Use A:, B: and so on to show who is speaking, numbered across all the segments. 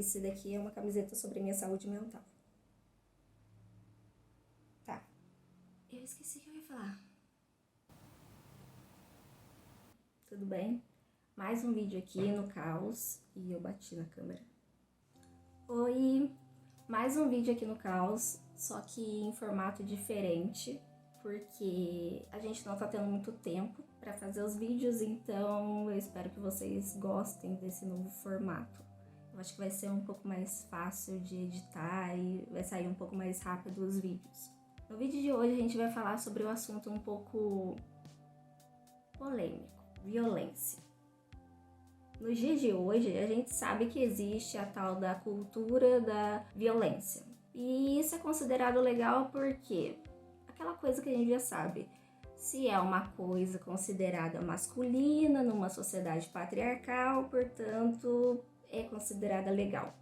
A: Esse daqui é uma camiseta sobre minha saúde mental. Tá. Eu esqueci o que eu ia falar. Tudo bem? Mais um vídeo aqui no Caos. E eu bati na câmera. Oi! Mais um vídeo aqui no Caos, só que em formato diferente, porque a gente não tá tendo muito tempo pra fazer os vídeos, então eu espero que vocês gostem desse novo formato. Eu acho que vai ser um pouco mais fácil de editar e vai sair um pouco mais rápido os vídeos. No vídeo de hoje a gente vai falar sobre um assunto um pouco polêmico, violência. Nos dias de hoje, a gente sabe que existe a tal da cultura da violência. E isso é considerado legal porque aquela coisa que a gente já sabe, se é uma coisa considerada masculina numa sociedade patriarcal, portanto, é considerada legal.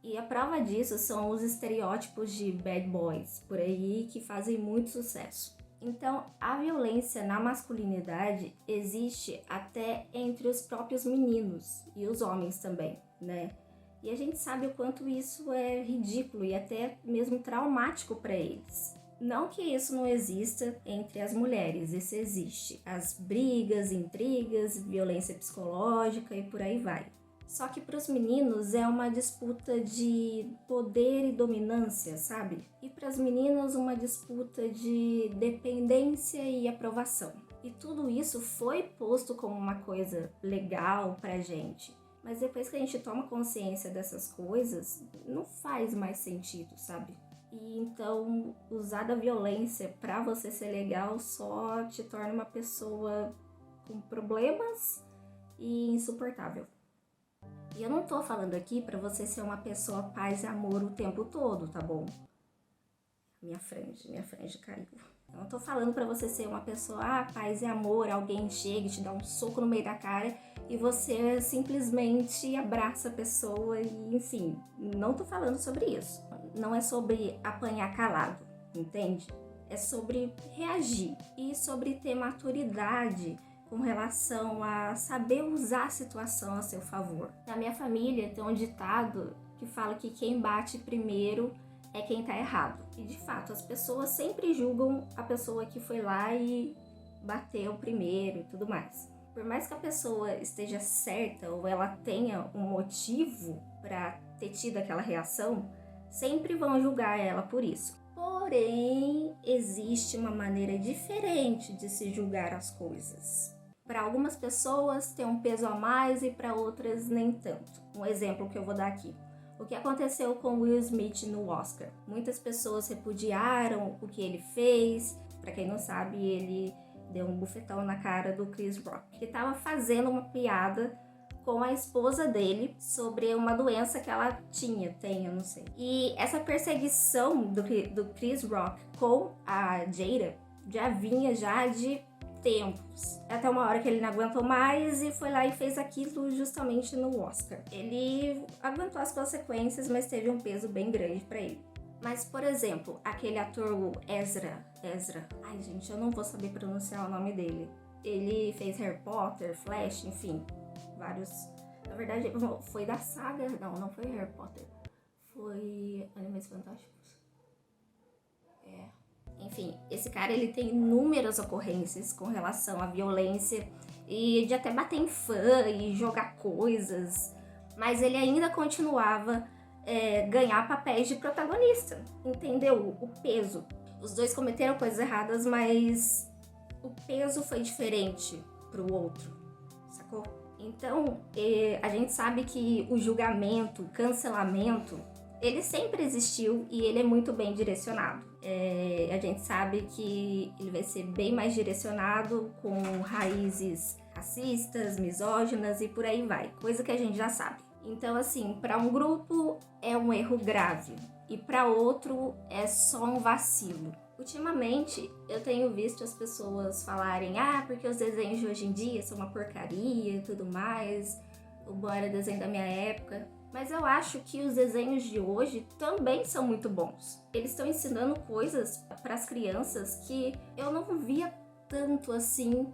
A: E a prova disso são os estereótipos de bad boys por aí que fazem muito sucesso. Então, a violência na masculinidade existe até entre os próprios meninos e os homens também, né? E a gente sabe o quanto isso é ridículo e até mesmo traumático para eles. Não que isso não exista entre as mulheres, isso existe. As brigas, intrigas, violência psicológica e por aí vai. Só que para os meninos é uma disputa de poder e dominância, sabe? E para as meninas uma disputa de dependência e aprovação. E tudo isso foi posto como uma coisa legal pra gente. Mas depois que a gente toma consciência dessas coisas, não faz mais sentido, sabe? E então usar da violência pra você ser legal só te torna uma pessoa com problemas e insuportável. E eu não tô falando aqui pra você ser uma pessoa paz e amor o tempo todo, tá bom? Minha franja caiu. Eu não tô falando pra você ser uma pessoa, paz e amor, alguém chega e te dá um soco no meio da cara e você simplesmente abraça a pessoa e, enfim, não tô falando sobre isso. Não é sobre apanhar calado, entende? É sobre reagir e sobre ter maturidade com relação a saber usar a situação a seu favor. Na minha família tem um ditado que fala que quem bate primeiro é quem tá errado. E de fato, as pessoas sempre julgam a pessoa que foi lá e bateu primeiro e tudo mais. Por mais que a pessoa esteja certa ou ela tenha um motivo para ter tido aquela reação, sempre vão julgar ela por isso. Porém, existe uma maneira diferente de se julgar as coisas. Para algumas pessoas tem um peso a mais e para outras nem tanto. Um exemplo que eu vou dar aqui. O que aconteceu com Will Smith no Oscar? Muitas pessoas repudiaram o que ele fez. Para quem não sabe, ele deu um bufetão na cara do Chris Rock, que estava fazendo uma piada com a esposa dele sobre uma doença que ela tem, eu não sei. E essa perseguição do Chris Rock com a Jada já vinha de tempos. Até uma hora que ele não aguentou mais e foi lá e fez aquilo justamente no Oscar. Ele aguentou as consequências, mas teve um peso bem grande pra ele. Mas, por exemplo, aquele ator Ezra. Ai, gente, eu não vou saber pronunciar o nome dele. Ele fez Harry Potter, Flash, enfim, vários. Na verdade, foi da saga. Não foi Harry Potter. Foi Animais Fantásticos. Enfim, esse cara ele tem inúmeras ocorrências com relação à violência e de até bater em fã e jogar coisas, mas ele ainda continuava ganhar papéis de protagonista, entendeu? O peso. Os dois cometeram coisas erradas, mas o peso foi diferente pro outro, sacou? Então, a gente sabe que o julgamento, o cancelamento, ele sempre existiu e ele é muito bem direcionado. A gente sabe que ele vai ser bem mais direcionado com raízes racistas, misóginas e por aí vai, coisa que a gente já sabe. Então, assim, para um grupo é um erro grave e para outro é só um vacilo. Ultimamente, eu tenho visto as pessoas falarem porque os desenhos de hoje em dia são uma porcaria e tudo mais, o bom era desenho da minha época. Mas eu acho que os desenhos de hoje também são muito bons. Eles estão ensinando coisas para as crianças que eu não via tanto assim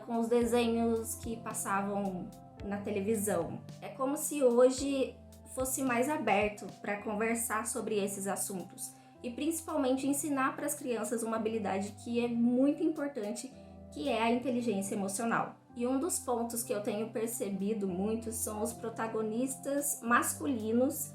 A: com os desenhos que passavam na televisão. É como se hoje fosse mais aberto para conversar sobre esses assuntos e principalmente ensinar para as crianças uma habilidade que é muito importante, que é a inteligência emocional. E um dos pontos que eu tenho percebido muito são os protagonistas masculinos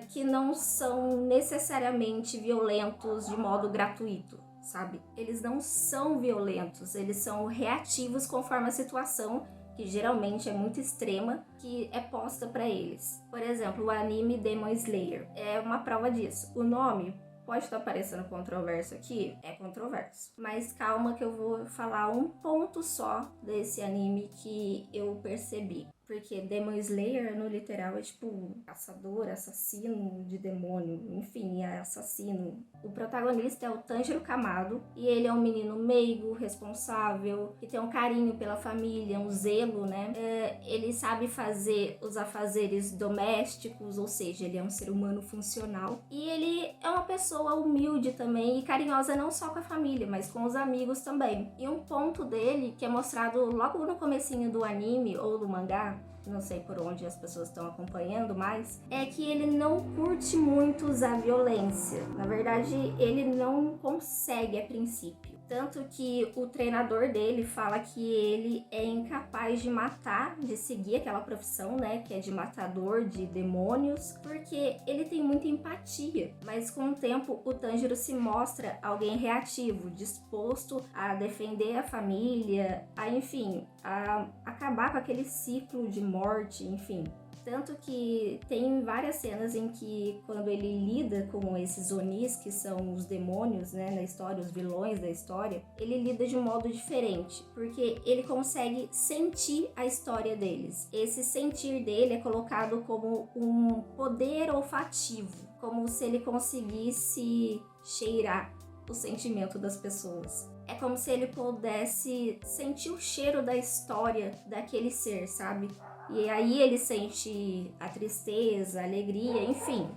A: que não são necessariamente violentos de modo gratuito, sabe? Eles não são violentos, eles são reativos conforme a situação, que geralmente é muito extrema, que é posta para eles. Por exemplo, o anime Demon Slayer é uma prova disso. O nome pode estar parecendo controverso aqui, é controverso. Mas calma que eu vou falar um ponto só desse anime que eu percebi. Porque Demon Slayer, no literal, é tipo caçador, assassino de demônio, enfim, é assassino. O protagonista é o Tanjiro Kamado, e ele é um menino meigo, responsável, que tem um carinho pela família, um zelo, né? Ele sabe fazer os afazeres domésticos, ou seja, ele é um ser humano funcional. E ele é uma pessoa humilde também e carinhosa não só com a família, mas com os amigos também. E um ponto dele, que é mostrado logo no comecinho do anime ou do mangá, não sei por onde as pessoas estão acompanhando mais, é que ele não curte muito usar violência. Na verdade, ele não consegue a princípio. Tanto que o treinador dele fala que ele é incapaz de matar, de seguir aquela profissão, né, que é de matador de demônios, porque ele tem muita empatia. Mas com o tempo, o Tanjiro se mostra alguém reativo, disposto a defender a família, enfim, a acabar com aquele ciclo de morte, enfim. Tanto que tem várias cenas em que, quando ele lida com esses Onis, que são os demônios, né, na história, os vilões da história, ele lida de um modo diferente, porque ele consegue sentir a história deles. Esse sentir dele é colocado como um poder olfativo, como se ele conseguisse cheirar o sentimento das pessoas. É como se ele pudesse sentir o cheiro da história daquele ser, sabe? E aí ele sente a tristeza, a alegria, enfim.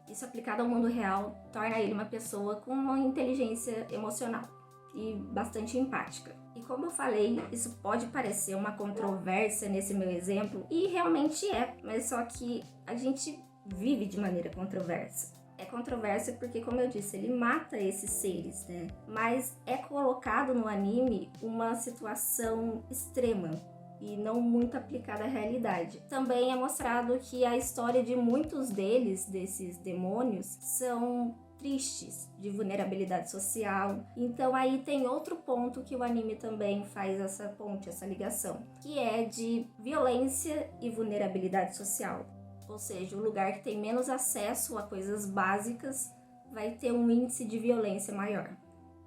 A: Isso aplicado ao mundo real torna ele uma pessoa com uma inteligência emocional e bastante empática. E como eu falei, isso pode parecer uma controvérsia nesse meu exemplo, e realmente é, mas só que a gente vive de maneira controversa. É controverso porque, como eu disse, ele mata esses seres, né? Mas é colocado no anime uma situação extrema e não muito aplicada à realidade. Também é mostrado que a história de muitos deles, desses demônios, são tristes, de vulnerabilidade social. Então aí tem outro ponto que o anime também faz essa ponte, essa ligação, que é de violência e vulnerabilidade social. Ou seja, o lugar que tem menos acesso a coisas básicas vai ter um índice de violência maior.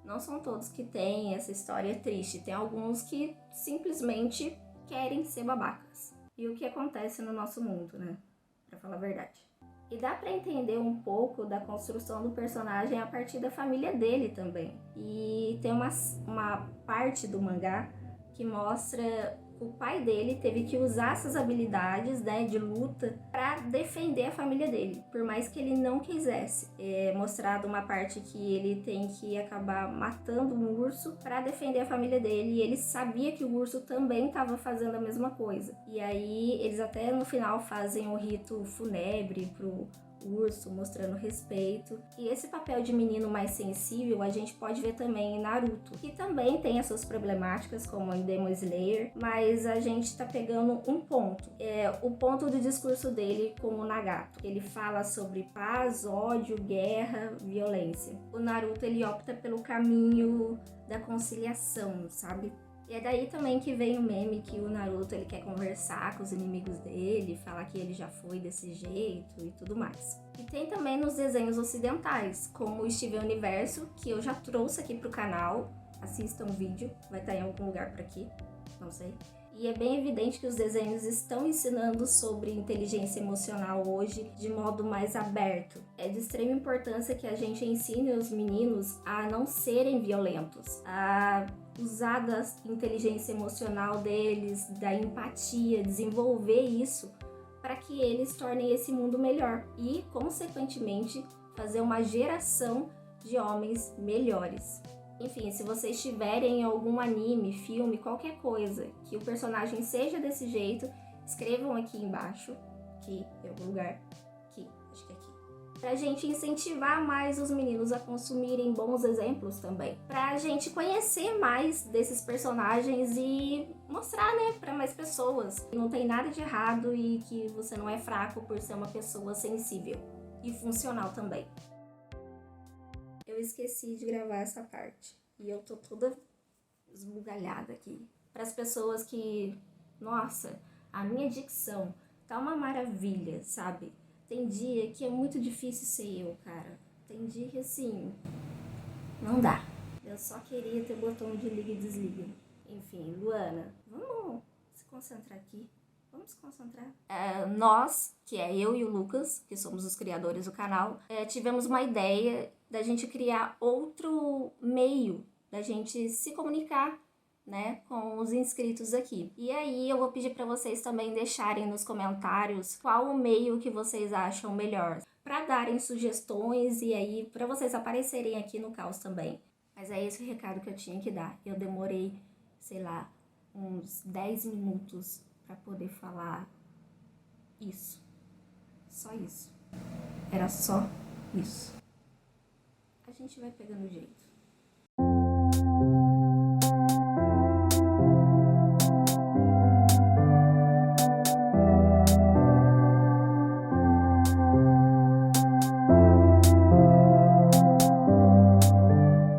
A: Não são todos que têm essa história triste, tem alguns que simplesmente querem ser babacas. E o que acontece no nosso mundo, né? Pra falar a verdade. E dá pra entender um pouco da construção do personagem a partir da família dele também. E tem uma parte do mangá que mostra o pai dele teve que usar essas habilidades, né, de luta para defender a família dele, por mais que ele não quisesse. É mostrado uma parte que ele tem que acabar matando um urso para defender a família dele, e ele sabia que o urso também estava fazendo a mesma coisa. E aí eles até no final fazem um rito fúnebre pro urso, mostrando respeito. E esse papel de menino mais sensível a gente pode ver também em Naruto, que também tem as suas problemáticas, como em Demon Slayer, mas a gente tá pegando um ponto, o ponto do discurso dele com o Nagato. Ele fala sobre paz, ódio, guerra, violência. O Naruto, ele opta pelo caminho da conciliação, sabe? E é daí também que vem o meme que o Naruto ele quer conversar com os inimigos dele, falar que ele já foi desse jeito e tudo mais. E tem também nos desenhos ocidentais, como o Steven Universo, que eu já trouxe aqui pro canal. Assistam o vídeo, vai estar em algum lugar por aqui, não sei. E é bem evidente que os desenhos estão ensinando sobre inteligência emocional hoje de modo mais aberto. É de extrema importância que a gente ensine os meninos a não serem violentos, a usar da inteligência emocional deles, da empatia, desenvolver isso para que eles tornem esse mundo melhor e, consequentemente, fazer uma geração de homens melhores. Enfim, se vocês tiverem algum anime, filme, qualquer coisa que o personagem seja desse jeito, escrevam aqui embaixo aqui, em algum lugar, aqui, acho que é aqui. Pra gente incentivar mais os meninos a consumirem bons exemplos também. Pra gente conhecer mais desses personagens e mostrar, né, pra mais pessoas que não tem nada de errado e que você não é fraco por ser uma pessoa sensível e funcional também. Eu esqueci de gravar essa parte e eu tô toda esbugalhada aqui. Para as pessoas que, nossa, a minha dicção tá uma maravilha, sabe? Tem dia que é muito difícil ser eu, cara. Tem dia que, assim, não dá. Eu só queria ter botão de liga e desliga. Enfim, Luana, vamos se concentrar aqui. Vamos se concentrar. Nós, que é eu e o Lucas, que somos os criadores do canal, tivemos uma ideia da gente criar outro meio da gente se comunicar, né, com os inscritos aqui. E aí eu vou pedir para vocês também deixarem nos comentários qual o meio que vocês acham melhor, para darem sugestões e aí para vocês aparecerem aqui no Caos também. Mas é esse o recado que eu tinha que dar. Eu demorei, sei lá, uns 10 minutos para poder falar isso. Só isso. Era só isso. A gente vai pegando jeito.